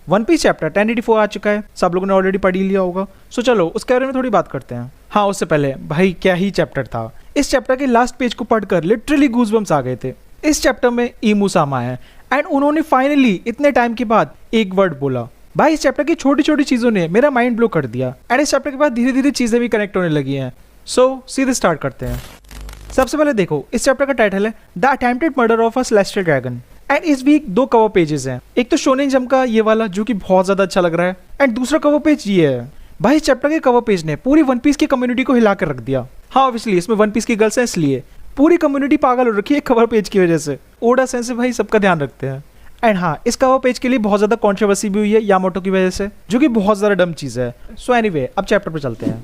One piece chapter 1084 आ चुका है, सब लोगों ने ऑलरेडी पढ़ लिया होगा। सो चलो उसके बारे में थोड़ी बात करते हैं। हाँ, उससे पहले भाई क्या ही चैप्टर था। इस चैप्टर के लास्ट पेज को पढ़कर लिटरली गूज़बम्स आ गए थे। इस चैप्टर में ईमू सामा है एंड उन्होंने फाइनली इतने टाइम के बाद एक वर्ड बोला। भाई इस चैप्टर की छोटी छोटी चीजों ने मेरा माइंड ब्लो कर दिया एंड इस चैप्टर के बाद धीरे धीरे चीजें भी कनेक्ट होने लगी हैं। सो सीधे स्टार्ट करते हैं। सबसे पहले देखो, इस चैप्टर का टाइटल है the attempted murder of a celestial dragon and इस वीक 2 कवर पेजेस हैं। एक तो शोनेन जंप का ये वाला जो कि बहुत ज्यादा अच्छा लग रहा है एंड दूसरा कवर पेज ये है। भाई इस चैप्टर के कवर पेज ने पूरी वन पीस की कम्युनिटी को हिला कर रख दिया। हाँ ऑब्वियसली इसमें वन पीस की गर्ल्स हैं इसलिए पूरी कम्युनिटी पागल हो रखी है कवर पेज की वजह से। ओडा सेंसे भाई सबका ध्यान रखते हैं। एंड हाँ, इस कवर पेज के लिए बहुत ज्यादा कंट्रोवर्सी भी हुई है यामाटो की वजह से, जो कि बहुत ज्यादा डम चीज है। सो एनीवे अब चैप्टर पे चलते हैं।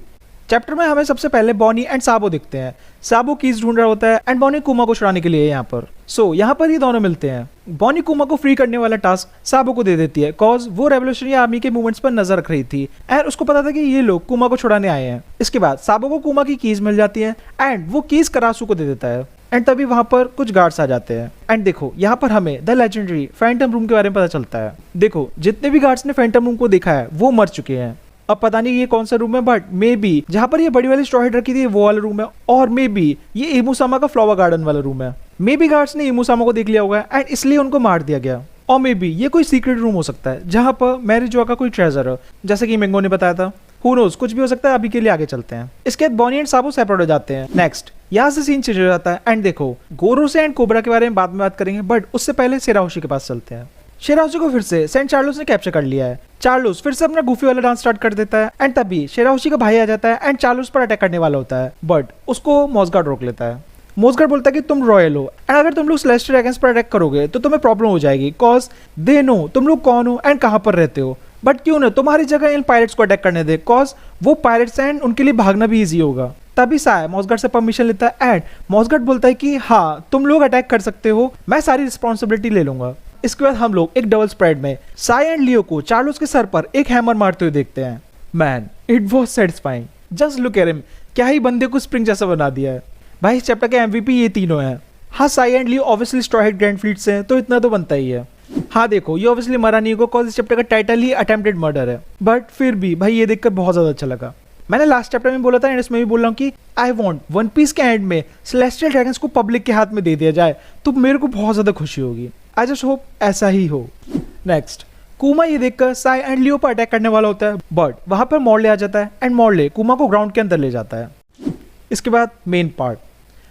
चैप्टर में हमें सबसे पहले बॉनी एंड साबो दिखते हैं। साबो कीज ढूंढ रहा होता है एंड बॉनी कुमा को छुड़ाने के लिए यहाँ पर। सो यहाँ पर ये दोनों मिलते हैं। बॉनी कुमा को फ्री करने वाला टास्क साबो को दे देती है कॉज वो रेवोल्यूशनरी आर्मी के मूवमेंट्स पर नजर रख रही थी एंड उसको पता था कि ये लोग कुमा को छुड़ाने आए हैं। इसके बाद साबो को कुमा की कीज मिल जाती है एंड वो कीज करासू को दे देता है एंड तभी वहां पर कुछ गार्ड्स आ जाते हैं। एंड देखो यहाँ पर हमें द लेजेंडरी फैंटम रूम के बारे में पता चलता है। देखो जितने भी गार्ड्स ने फैंटम रूम को देखा है वो मर चुके हैं। अब पता नहीं ये कौन सा रूम है बट मे बी जहाँ पर ये बड़ी वाली स्ट्रॉ हेड रखी थी वो वाला रूम है और मे बी ये इमूसामा का फ्लावर गार्डन वाला रूम है। मे बी गार्ड्स ने इमूसामा को देख लिया होगा एंड इसलिए उनको मार दिया गया। और मे बी ये कोई सीक्रेट रूम हो सकता है जहाँ पर मैरिजोआ का कोई ट्रेजर है, जैसे कि मेंगो ने बताया था। Who knows, कुछ भी हो सकता है। अभी के लिए आगे चलते हैं। इसके बाद बॉनी एंड साबो सेपरेट हो जाते हैं। नेक्स्ट यहाँ से सीन चेंज हो जाता है एंड देखो गोरो से एंड कोबरा के बारे में बाद में बात करेंगे बट उससे पहले शिराहोशी के पास चलते हैं। शिराहोशी को फिर से सेंट चार्लोस ने कैप्चर कर लिया है। चार्लोस फिर से अपना गुफी वाला डांस स्टार्ट कर देता है एंड तभी शिराहोशी का भाई आ जाता है एंड चार्लोस पर अटैक करने वाला होता है बट उसको मोसगार्ड रोक लेता है। मोसगार्ड बोलता है कि तुम रॉयल हो एंड अगर तुम लोग सेलेस्टियल ड्रैगन्स पर अटैक करोगे तो तुम्हें प्रॉब्लम हो जाएगी कॉज दे नो तुम लोग कौन हो एंड कहाँ पर रहते हो। बट क्यों ना तुम्हारी जगह इन पायरेट्स को अटैक करने दे कॉज वो पायरेट्स हैं एंड उनके लिए भागना भी इजी होगा। तभी साय मोसगार्ड से परमिशन लेता है एंड मोसगार्ड बोलता है कि हाँ तुम लोग अटैक कर सकते हो, मैं सारी रिस्पॉन्सिबिलिटी ले लूंगा। इसके बाद हम लोग एक डबल स्प्रेड में साय एंड लियो को चार्लोस के सर पर एक हैमर मारते हुए देखते हैं। Man it was satisfying, just look at him, क्या ही बंदे को स्प्रिंग जैसा बना दिया है। भाई इस चैप्टर के एमवीपी ये तीनों हैं। हाँ Sai and Leo obviously straw head grand fleet से हैं तो इतना तो बनता ही है। हाँ देखो ये ऑब्वियसली मरा नहीं होगा कॉज इस चैप्टर का टाइटल ही अटेम्प्टेड मर्डर है बट फिर भी भाई ये देखकर बहुत ज्यादा अच्छा लगा। मैंने लास्ट चैप्टर में बोला था एंड इसमें भी बोल रहा हूँ कि आई वांट वन पीस के एंड में सेलेस्टियल ड्रैगन्स को पब्लिक के हाथ में दे दिया जाए तो मेरे को बहुत ज्यादा खुशी होगी। आई जस्ट होप ऐसा ही हो। नेक्स्ट कुमा ये देखकर साई एंड लियो पर अटैक करने वाला होता है बट वहां पर मॉर्ले आ जाता है एंड मॉर्ले कुमा को ग्राउंड के अंदर ले जाता है। इसके बाद मेन पार्ट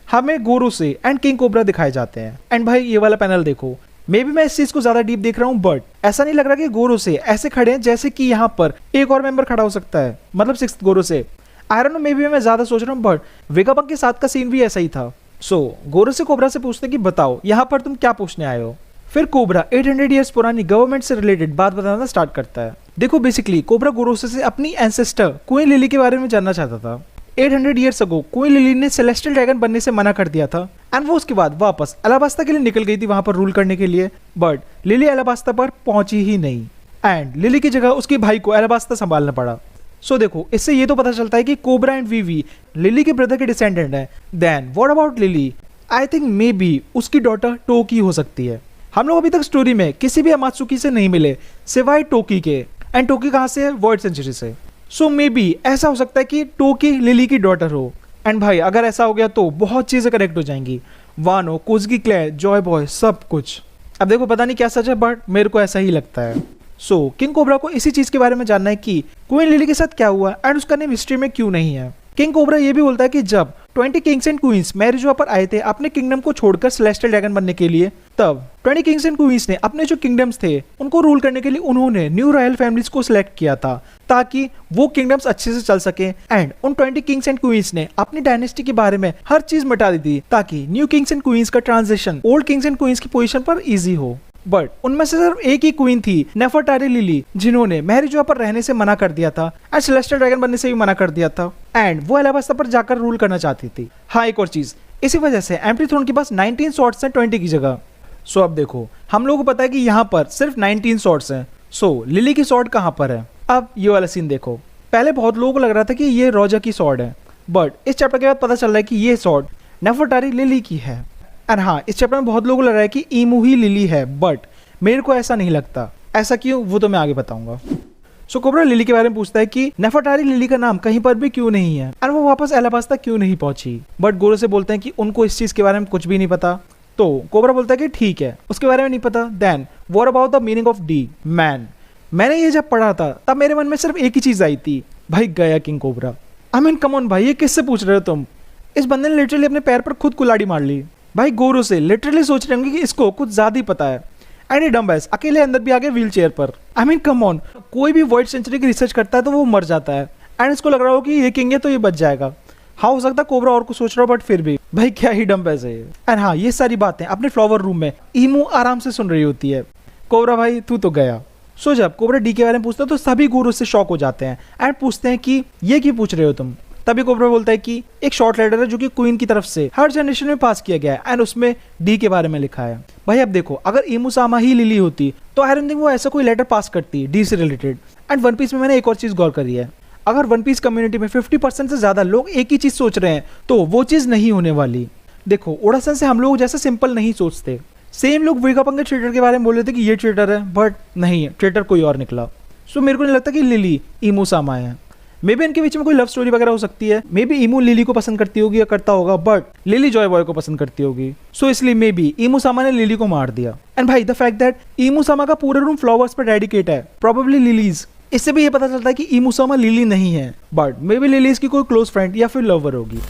हमें गोरो से एंड किंग कोबरा दिखाए जाते हैं एंड भाई ये वाला पैनल देखो, मे बी मैं इस चीज को ज्यादा डीप देख रहा हूँ बट ऐसा नहीं लग रहा कि गोरो से ऐसे खड़े हैं जैसे कि यहाँ पर एक और मेंबर खड़ा हो सकता है, मतलब 6th गोरो से। I don't know, may be मैं ज्यादा सोच रहा हूँ बट वेगापंक के साथ का सीन भी ऐसा ही था। सो गोरो से कोबरा से पूछते कि बताओ यहाँ पर तुम क्या पूछने आए हो। फिर कोबरा 800 ईयर्स पुरानी गवर्नमेंट से रिलेटेड बात बताना स्टार्ट करता है। देखो बेसिकली कोबरा गोरोसे से अपनी एंसेस्टर क्वीन लिली के बारे में जानना चाहता था। 800 ईयर्स अगो क्वीन लिली ने सेलेस्टियल ड्रैगन बनने से मना कर दिया था एंड वो उसके बाद वापस अलाबास्ता के लिए निकल गई थी वहां पर रूल करने के लिए बट लिली अलाबास्ता पर पहुंची ही नहीं एंड लिली की जगह उसके भाई को अलाबास्ता संभालना पड़ा। सो देखो इससे ये तो पता चलता है कि कोबरा एंड वीवी लिली के ब्रदर के डिसेंडेंट हैं। Then what about Lily? I think may be उसकी डॉटर टोकी हो सकती है। हम लोग अभी तक स्टोरी में किसी भी अमात्सुकी से नहीं मिले सिवाय टोकी के एंड टोकी कहाँ से है? वॉइड सेंचुरी से। सो मे बी ऐसा हो सकता है कि टोकी लिली की डॉटर हो एंड भाई अगर ऐसा हो गया तो बहुत चीजें कनेक्ट हो जाएंगी। वानो, कोज़ुकी क्लेयर, जॉय बॉय, सब कुछ। अब देखो पता नहीं क्या सच है बट मेरे को ऐसा ही लगता है। सो किंग कोबरा को इसी चीज के बारे में जानना है कि क्वीन लिली के साथ क्या हुआ एंड उसका नेम हिस्ट्री में क्यों नहीं है। किंग कोबरा ये भी बोलता है कि जब 20 किंग्स एंड क्वींस मैरिजोआ पर आए थे अपने किंगडम को छोड़कर सेलेस्टियल ड्रैगन बनने के लिए, तब 20 किंग्स एंड क्वींस ने अपने जो किंगडम्स थे उनको रूल करने के लिए उन्होंने न्यू रॉयल फैमिलीज को सिलेक्ट किया था ताकि वो किंगडम्स अच्छे से चल सके एंड उन 20 किंग्स एंड क्वींस ने अपनी डायनेस्टी के बारे में हर चीज मिटा दी थी ताकि न्यू किंग्स एंड क्वींस का transition old Kings and queen's की पोजीशन पर इजी हो। बट उनमें से सिर्फ एक ही क्वीन थी नेफरटारी लिली जिन्होंने मैरिजोआ पर रहने से मना कर दिया था एंड सेलेस्टियल ड्रैगन बनने से भी मना कर दिया था एंड वो अलाबास्ता पर जाकर रूल करना चाहती थी। हाँ एक और चीज, इसी वजह से एम्प्टी थ्रोन के पास 19 स्वॉर्ड्स हैं 20 की जगह। सो अब देखो हम लोगों को पता है कि यहाँ पर सिर्फ 19 स्वॉर्ड्स हैं। सो लिली की स्वॉर्ड कहाँ पर है? अब ये वाला सीन देखो, पहले बहुत लोगों को लग रहा था कि ये रोजा की स्वॉर्ड है बट इस चैप्टर के बाद पता चल रहा है कि ये स्वॉर्ड नेफरटारी लिली की है। एंड हाँ इस चैप्टर में बहुत लोगों को लग रहा है कि ईमू ही लिली है बट मेरे को ऐसा नहीं लगता। ऐसा क्यों वो तो मैं आगे बताऊंगा। सो कोबरा लिली के बारे में पूछता है कि नेफरटारी लिली का नाम कहीं पर भी क्यों नहीं है और वो वापस एलाबास तक क्यों नहीं पहुंची। बट गोरो से बोलते हैं कि उनको इस चीज के बारे में कुछ भी नहीं पता। तो कोबरा बोलता है कि ठीक है, उसके बारे में नहीं पता। Then what about the meaning of D man. मैंने ये जब पढ़ा था तब मेरे मन में सिर्फ एक ही चीज आई थी, भाई गया king cobra. I mean come on भाई, ये किससे पूछ रहे हो तुम? इस बंदे ने लिटरली अपने पैर पर खुद कुल्हाड़ी मार ली। भाई गोरो से लिटरली सोच रहे होंगे कि इसको कुछ ज्यादा ही पता है। एंड डम्बैस अकेले अंदर भी आ गए व्हील चेयर पर। आई मीन कम ऑन, कोई भी वर्ल्ड सेंचुरी की रिसर्च करता है तो वो मर जाता है एंड इसको लग रहा हो कि ये किंग है तो ये बच जाएगा। हाँ हो सकता है कोबरा और कुछ सोच रहा हो, बट फिर भी भाई क्या ही डम्बैस है। एंड हाँ, ये सारी बातें अपने फ्लावर रूम में ईमू आराम से सुन रही होती है। कोबरा भाई तू तो गया। सो जब कोबरा डी के बारे में पूछता है तो सभी गोरो से शॉक हो जाते हैं एंड पूछते हैं कि ये क्यों पूछ रहे हो तुम। तभी कोबरा बोलता है कि एक शॉर्ट लेटर है जो कि क्वीन की तरफ से हर जनरेशन में पास किया गया है एंड उसमें डी के बारे में लिखा है। भाई अब देखो, अगर ईमू सामा ही लिली होती तो आई डोंट थिंक वो ऐसा कोई लेटर पास करती डी से रिलेटेड। एंड वन पीस में मैंने एक और चीज गौर करी है, अगर वन पीस कम्युनिटी में 50% से ज्यादा लोग एक ही चीज सोच रहे हैं तो वो चीज नहीं होने वाली। देखो ओडासन से हम लोग जैसे सिंपल नहीं सोचते। सेम लोग वेगापंग के ट्रेटर के बारे में बोल रहे थे कि ये ट्रेटर है, बट नहीं, ट्रेटर कोई और निकला। सो मेरे को नहीं लगता कि लिली ईमू सामा है। मे बी इनके बीच में कोई लव स्टोरी वगैरह हो सकती है। मे बी ईमू लिली को पसंद करती होगी या करता होगा, बट लिली जॉय बॉय को पसंद करती होगी। सो इसलिए मे बी ईमू सामा ने लिली को मार दिया। एंड भाई द फैक्ट दैट ईमू सामा का पूरा रूम फ्लावर्स पर डेडिकेट है, प्रोबेबली लिलीज, इससे भी ये पता चलता है कि ईमू सामा लिली नहीं है, बट मे बी लिलीज की कोई क्लोज फ्रेंड या फिर लवर होगी।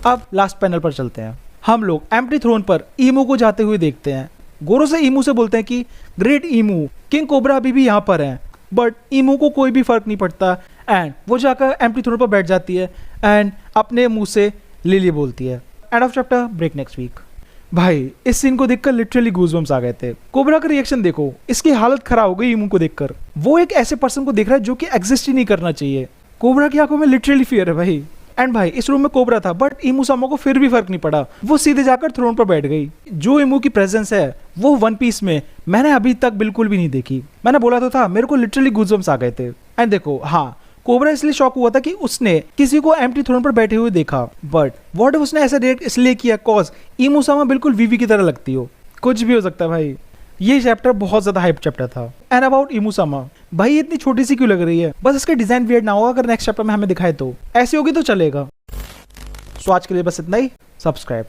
अब लास्ट पैनल पर चलते हैं। हम लोग एम्प्टी थ्रोन पर ईमू को जाते हुए देखते हैं। गोरो से ईमू से बोलते हैं कि ग्रेट ईमू, किंग कोबरा अभी भी यहाँ पर है। बट ईमू को कोई भी फर्क नहीं पड़ता एंड वो जाकर एम्प्टी थ्रोन पर बैठ जाती है एंड अपने मुंह से लिली बोलती है। End of chapter, break next week. भाई इस सीन को देखकर लिटरली गूज़बम्स आ गए थे। कोबरा का रिएक्शन देखो, इसकी हालत खराब हो गई ईमू को देखकर। वो एक ऐसे पर्सन को देख रहा है जो कि एग्जिस्ट ही नहीं करना चाहिए। कोबरा की आंखों में लिटरली फियर है भाई। एंड भाई इस रूम में कोबरा था बट ईमू सामा को फिर भी फर्क नहीं पड़ा, वो सीधे जाकर थ्रोन पर बैठ गई। जो ईमू की प्रेजेंस है वो वन पीस में मैंने अभी तक बिल्कुल भी नहीं देखी। मैंने बोला तो था, मेरे को लिटरली गूज़बम्स आ गए थे। एंड देखो हाँ, कोबरा इसलिए शॉक हुआ था कि उसने किसी को एम्प्टी थ्रोन पर बैठे हुए देखा, बट व्हाट इफ उसने ऐसा रिएक्ट इसलिए किया कॉज ईमू सामा बिल्कुल वीवी की तरह लगती हो। कुछ भी हो सकता है भाई। ये चैप्टर बहुत ज्यादा हाइप चैप्टर था। एंड अबाउट ईमू सामा, भाई ये इतनी छोटी सी क्यों लग रही है? बस इसका डिजाइन वियर्ड ना होगा, अगर नेक्स्ट चैप्टर में हमें दिखाए तो ऐसी होगी तो चलेगा। सो आज के लिए बस इतना ही। सब्सक्राइब।